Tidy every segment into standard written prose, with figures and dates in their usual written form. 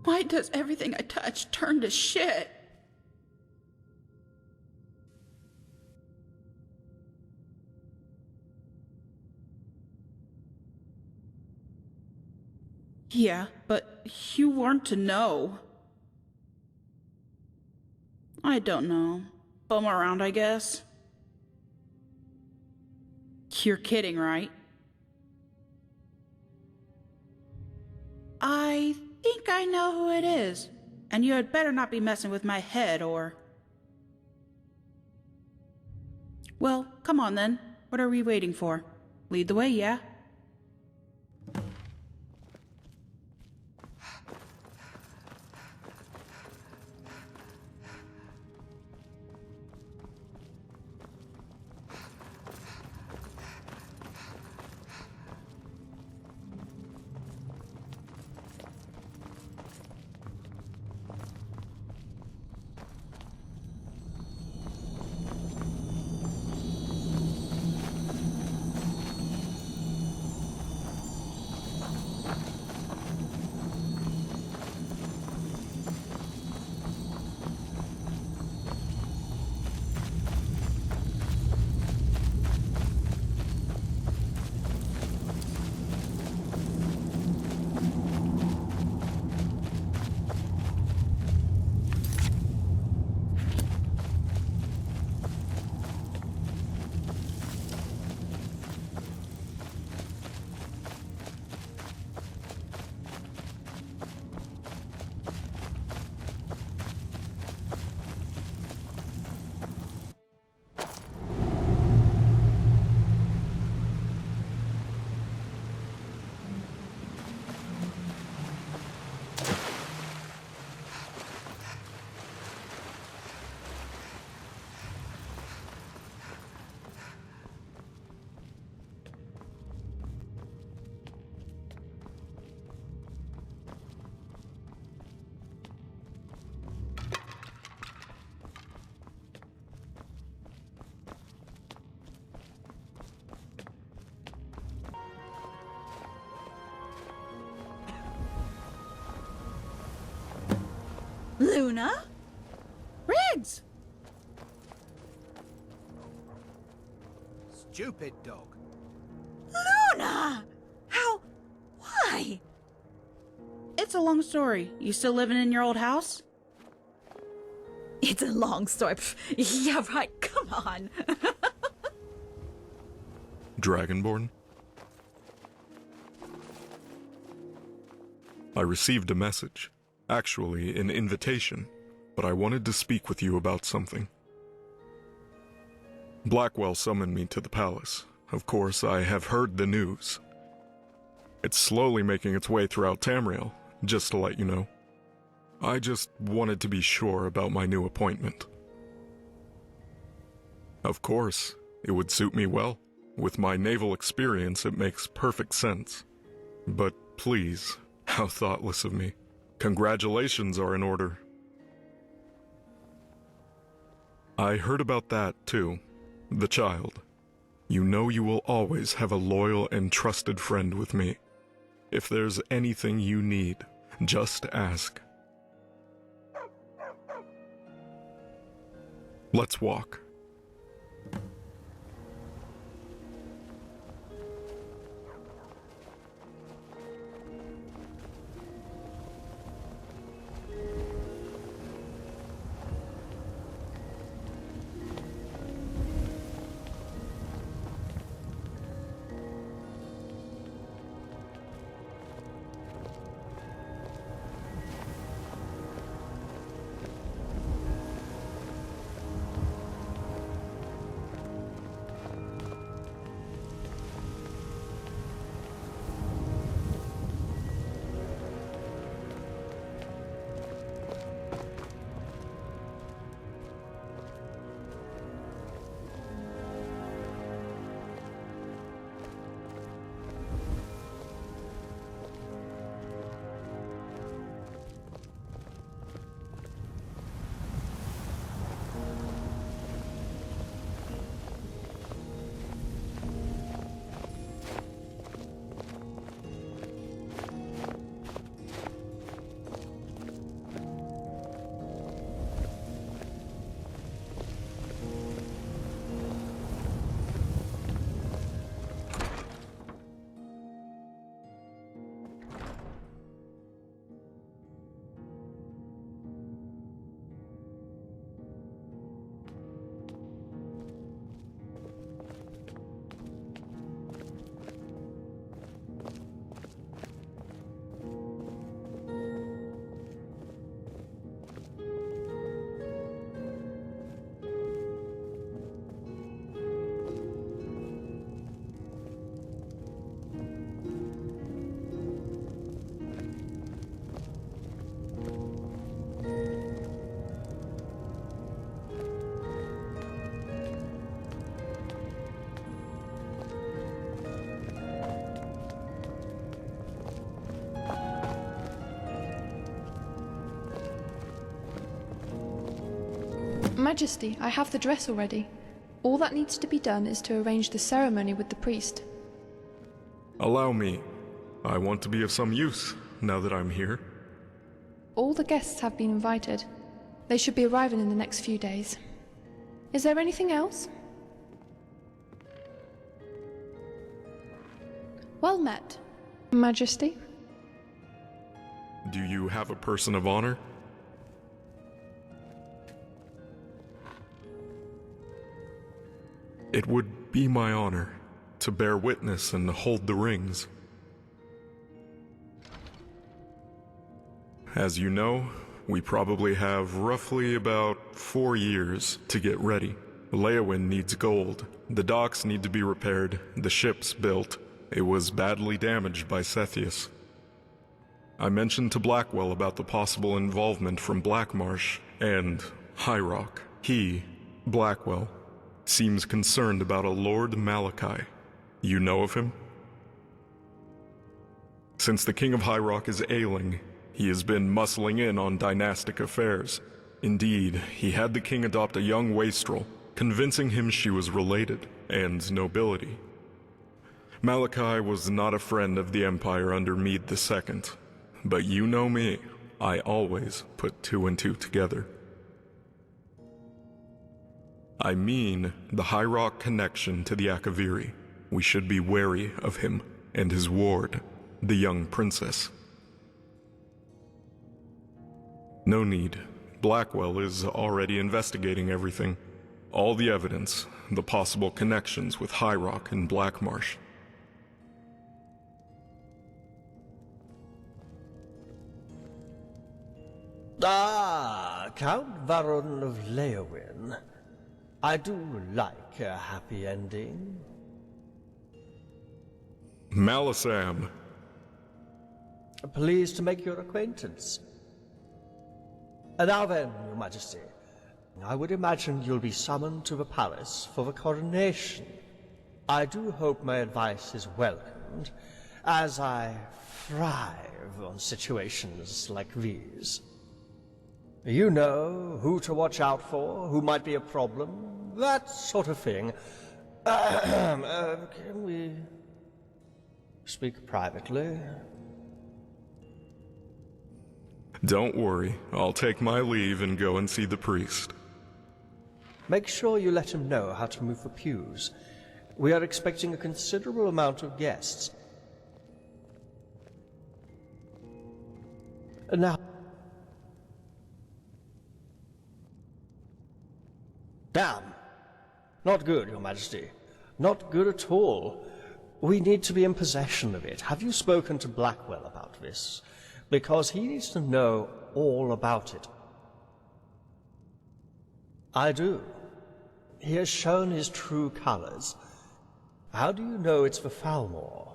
Why does everything I touch turn to shit? Yeah, but you weren't to know. I don't know. Bum around, I guess. You're kidding, right? I think I know who it is. And you had better not be messing with my head, or... Well, come on then. What are we waiting for? Lead the way, yeah? Luna? Riggs! Stupid dog. Luna! How? Why? It's a long story. You still living in your old house? It's a long story. Yeah, right. Come on. Dragonborn? I received a message. Actually, an invitation. But I wanted to speak with you about something. Blackwell summoned me to the palace. Of course, I have heard the news. It's slowly making its way throughout Tamriel, just to let you know. I just wanted to be sure about my new appointment. Of course, it would suit me well. With my naval experience, it makes perfect sense. But please, how thoughtless of me. Congratulations are in order. I heard about that, too. The child. You know you will always have a loyal and trusted friend with me. If there's anything you need, just ask. Let's walk. Majesty, I have the dress already. All that needs to be done is to arrange the ceremony with the priest. Allow me. I want to be of some use, now that I'm here. All the guests have been invited. They should be arriving in the next few days. Is there anything else? Well met, Majesty. Do you have a person of honor? It would be my honor to bear witness and hold the rings. As you know, we probably have roughly about 4 years to get ready. Leowyn needs gold. The docks need to be repaired, the ship's built. It was badly damaged by Sethius. I mentioned to Blackwell about the possible involvement from Blackmarsh and High Rock. He, Blackwell, seems concerned about a Lord Malachi. You know of him? Since the King of High Rock is ailing, he has been muscling in on dynastic affairs. Indeed, he had the king adopt a young wastrel, convincing him she was related, and nobility. Malachi was not a friend of the Empire under Mede II, but you know me, I always put 2 and 2 together. I mean the High Rock connection to the Akaviri. We should be wary of him and his ward, the young princess. No need. Blackwell is already investigating everything. All the evidence, the possible connections with High Rock and Blackmarsh. Ah, Count Baron of Leowyn. I do like a happy ending. Malisam. Pleased to make your acquaintance. Now then, Your Majesty, I would imagine you'll be summoned to the palace for the coronation. I do hope my advice is welcomed, as I thrive on situations like these. You know who to watch out for, who might be a problem, that sort of thing. Can we speak privately? Don't worry, I'll take my leave and go and see the priest. Make sure you let him know how to move the pews. We are expecting a considerable amount of guests. Now... Damn! Not good, Your Majesty. Not good at all. We need to be in possession of it. Have you spoken to Blackwell about this? Because he needs to know all about it. I do. He has shown his true colors. How do you know it's the Falmor?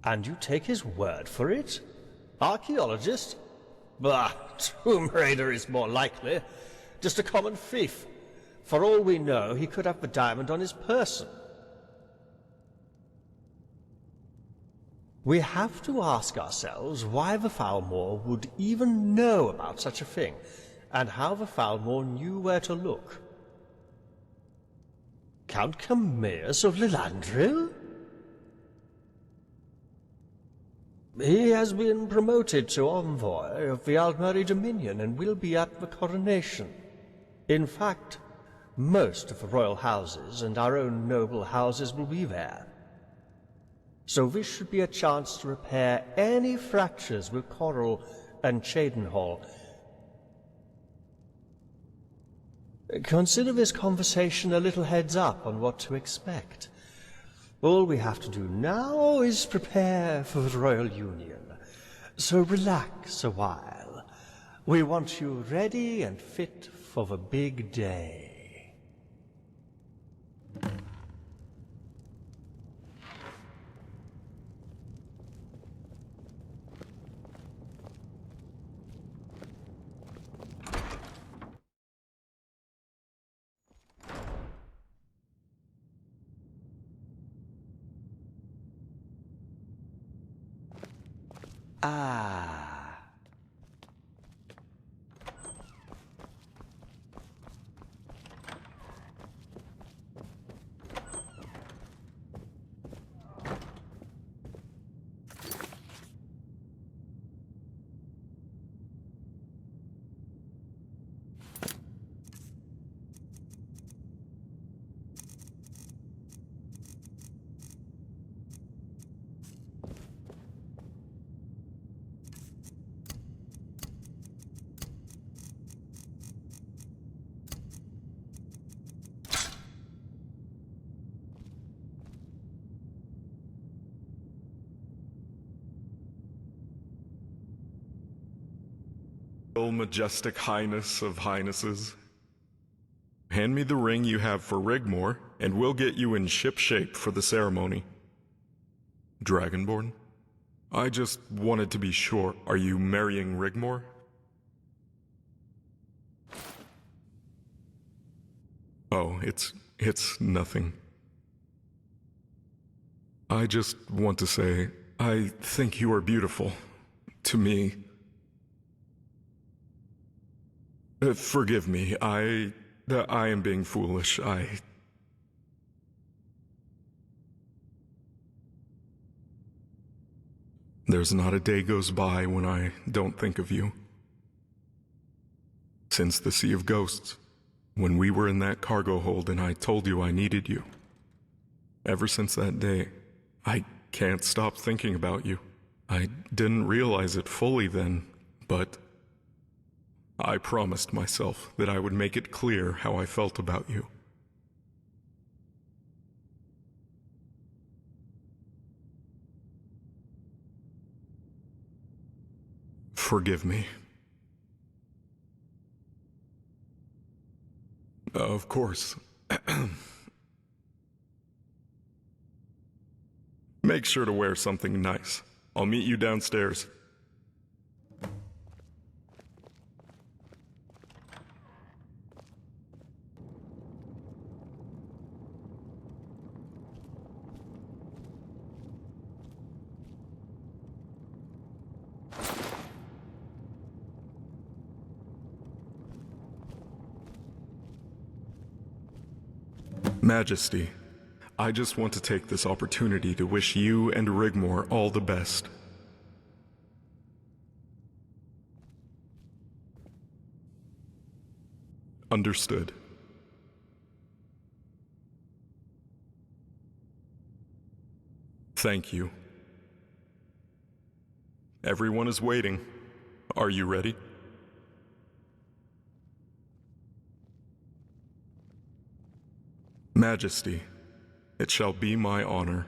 And you take his word for it? Archaeologist? Bah, Tomb Raider is more likely. Just a common thief. For all we know, he could have the diamond on his person. We have to ask ourselves why the Falmor would even know about such a thing, and how the Falmor knew where to look. Count Camillus of Lilandril? He has been promoted to envoy of the Aldmeri Dominion and will be at the coronation. In fact, most of the royal houses and our own noble houses will be there. So this should be a chance to repair any fractures with Coral and Cheydinhal. Consider this conversation a little heads up on what to expect. All we have to do now is prepare for the royal union. So relax a while. We want you ready and fit for the big day. Ah. Royal Majestic Highness of Highnesses. Hand me the ring you have for Rigmor, and we'll get you in ship shape for the ceremony. Dragonborn? I just wanted to be sure. Are you marrying Rigmor? Oh, it's nothing. I just want to say, I think you are beautiful. To me. Forgive me, I am being foolish. There's not a day goes by when I don't think of you. Since the Sea of Ghosts, when we were in that cargo hold and I told you I needed you. Ever since that day, I can't stop thinking about you. I didn't realize it fully then, but I promised myself that I would make it clear how I felt about you. Forgive me. Of course. Make sure to wear something nice. I'll meet you downstairs. Majesty, I just want to take this opportunity to wish you and Rigmor all the best. Understood. Thank you. Everyone is waiting. Are you ready? Majesty, it shall be my honor.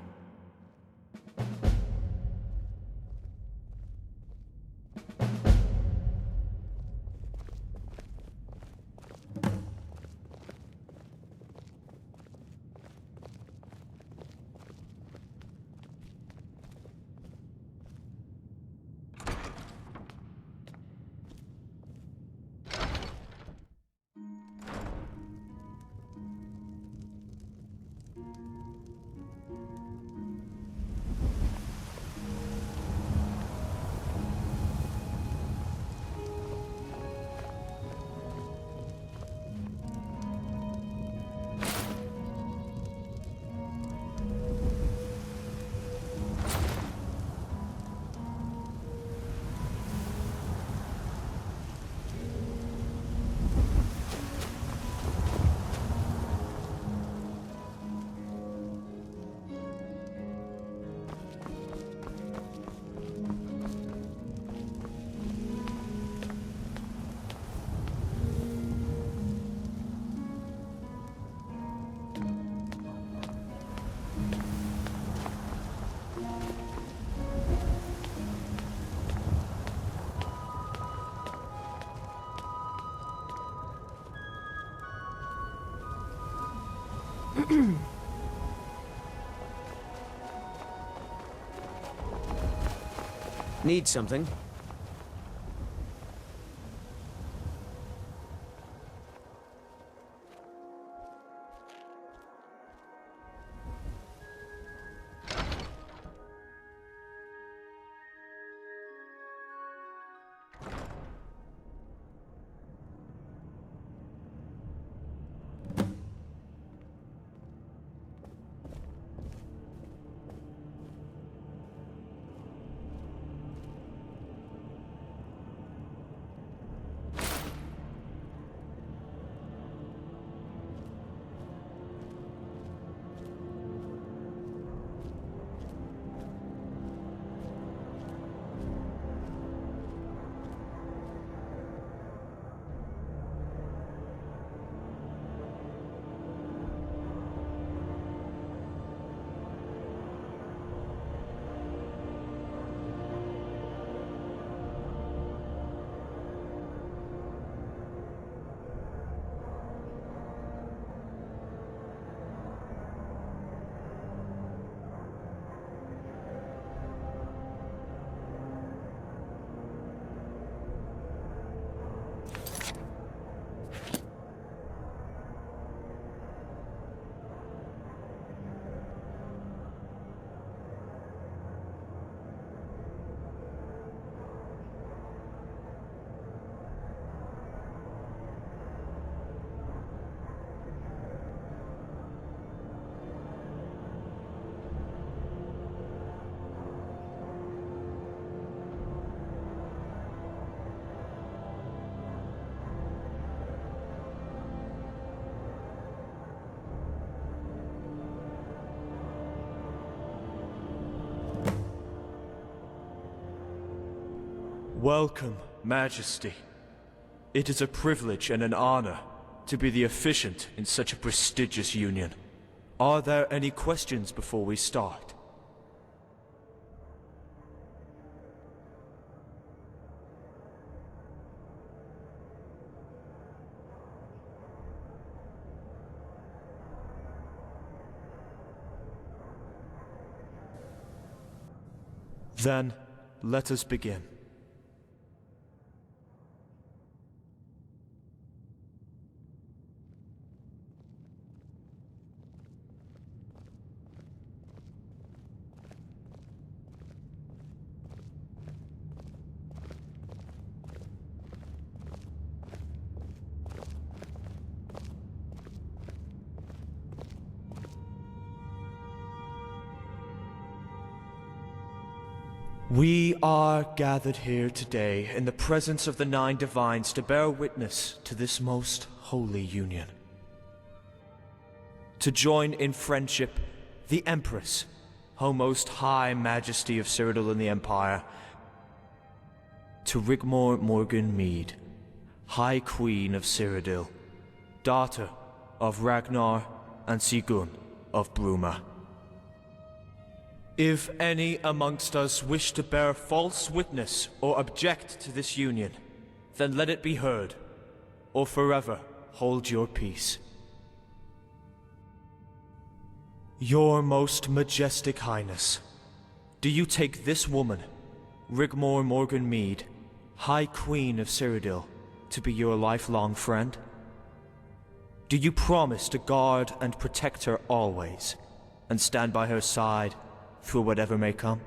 Need something? Welcome, Majesty. It is a privilege and an honor to be the officiant in such a prestigious union. Are there any questions before we start? Then, let us begin. We are gathered here today in the presence of the 9 divines to bear witness to this most holy union. To join in friendship the Empress, O Most High Majesty of Cyrodiil and the Empire, to Rigmor Morgan Mead, High Queen of Cyrodiil, daughter of Ragnar and Sigurd of Bruma. If any amongst us wish to bear false witness or object to this union, then let it be heard, or forever hold your peace. Your Most Majestic Highness, do you take this woman, Rigmor Morgan Mead, High Queen of Cyrodiil, to be your lifelong friend? Do you promise to guard and protect her always, and stand by her side through whatever may come?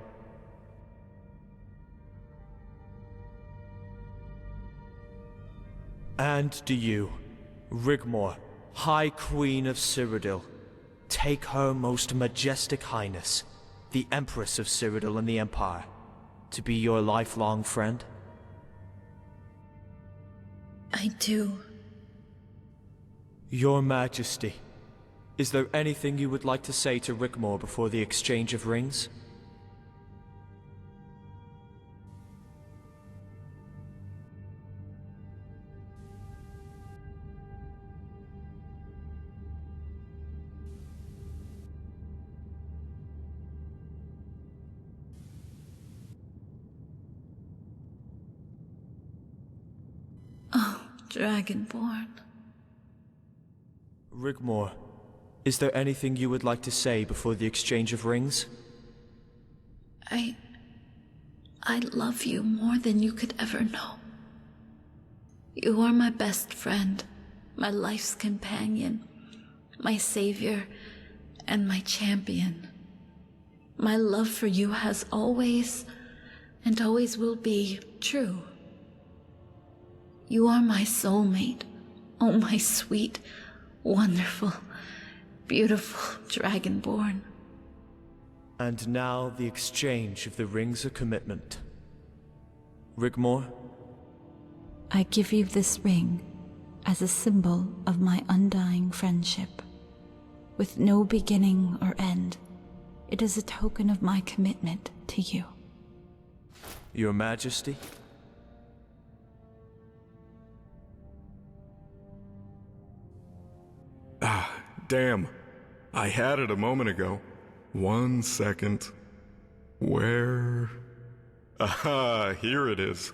And do you, Rigmor, High Queen of Cyrodiil, take her Most Majestic Highness, the Empress of Cyrodiil and the Empire, to be your lifelong friend? I do. Your Majesty, is there anything you would like to say to Rigmor before the exchange of rings? Oh, Dragonborn. Rigmor, is there anything you would like to say before the exchange of rings? I love you more than you could ever know. You are my best friend, my life's companion, my savior, and my champion. My love for you has always, and always will be, true. You are my soulmate, oh my sweet, wonderful, beautiful Dragonborn. And now the exchange of the rings of commitment. Rigmor? I give you this ring as a symbol of my undying friendship. With no beginning or end, it is a token of my commitment to you. Your Majesty? Ah, damn. I had it a moment ago. 1 second. Where? Aha, here it is.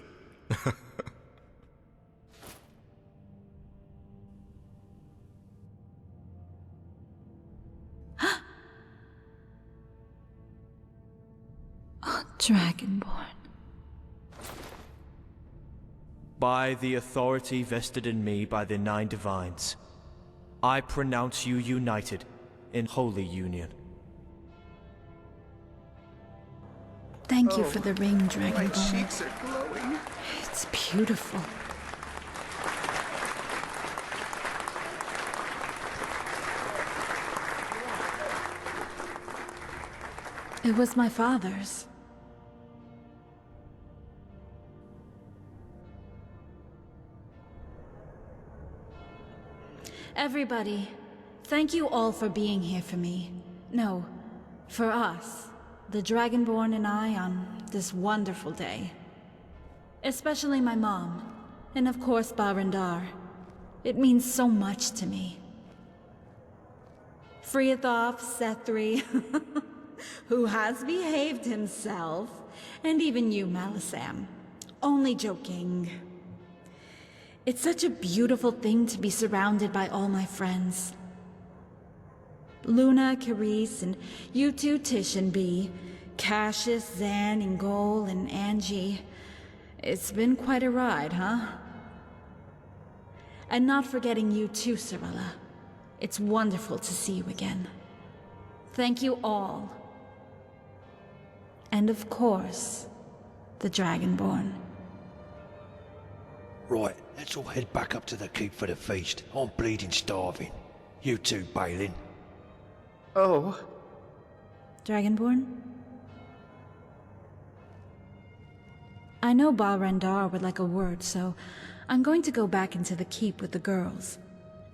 Oh, Dragonborn. By the authority vested in me by the 9 divines, I pronounce you united in holy union. Thank you for the ring, My Dragonborn. cheeks are glowing. It's beautiful. It was my father's. Everybody, thank you all for being here for me. No, for us, the Dragonborn and I, on this wonderful day. Especially my mom. And of course Barandar. It means so much to me. Friathoth Sethri, who has behaved himself, and even you, Malisam. Only joking. It's such a beautiful thing to be surrounded by all my friends. Luna, Carice, and you two, Tish and Bee, Cassius, Zan, Ingol, and Angie. It's been quite a ride, huh? And not forgetting you too, Cirilla. It's wonderful to see you again. Thank you all. And of course, the Dragonborn. Right, let's all head back up to the keep for the feast. I'm bleeding starving. You too, Balin. Oh. Dragonborn? I know Balrandar would like a word, so I'm going to go back into the keep with the girls.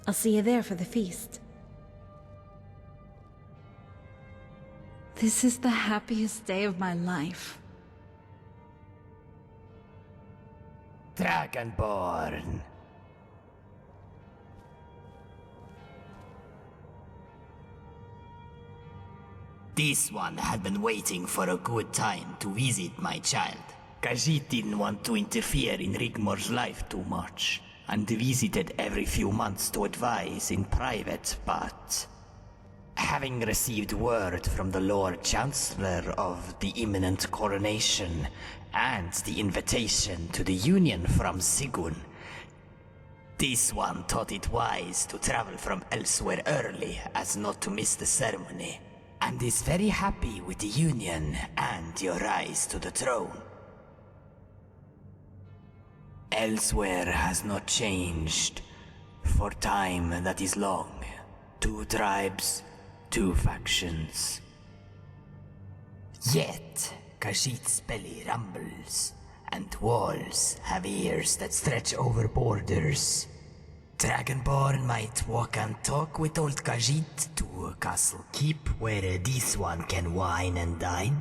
I'll see you there for the feast. This is the happiest day of my life. Dragonborn. This one had been waiting for a good time to visit my child. Khajiit didn't want to interfere in Rigmor's life too much, and visited every few months to advise in private, but... having received word from the Lord Chancellor of the imminent coronation, and the invitation to the union from Sigun, this one thought it wise to travel from elsewhere early as not to miss the ceremony, and is very happy with the union and your rise to the throne. Elsewhere has not changed for time that is long. 2 tribes, 2 factions. Yet, Khajiit's belly rumbles, and walls have ears that stretch over borders. Dragonborn might walk and talk with old Khajiit to Castle Keep, where this one can wine and dine.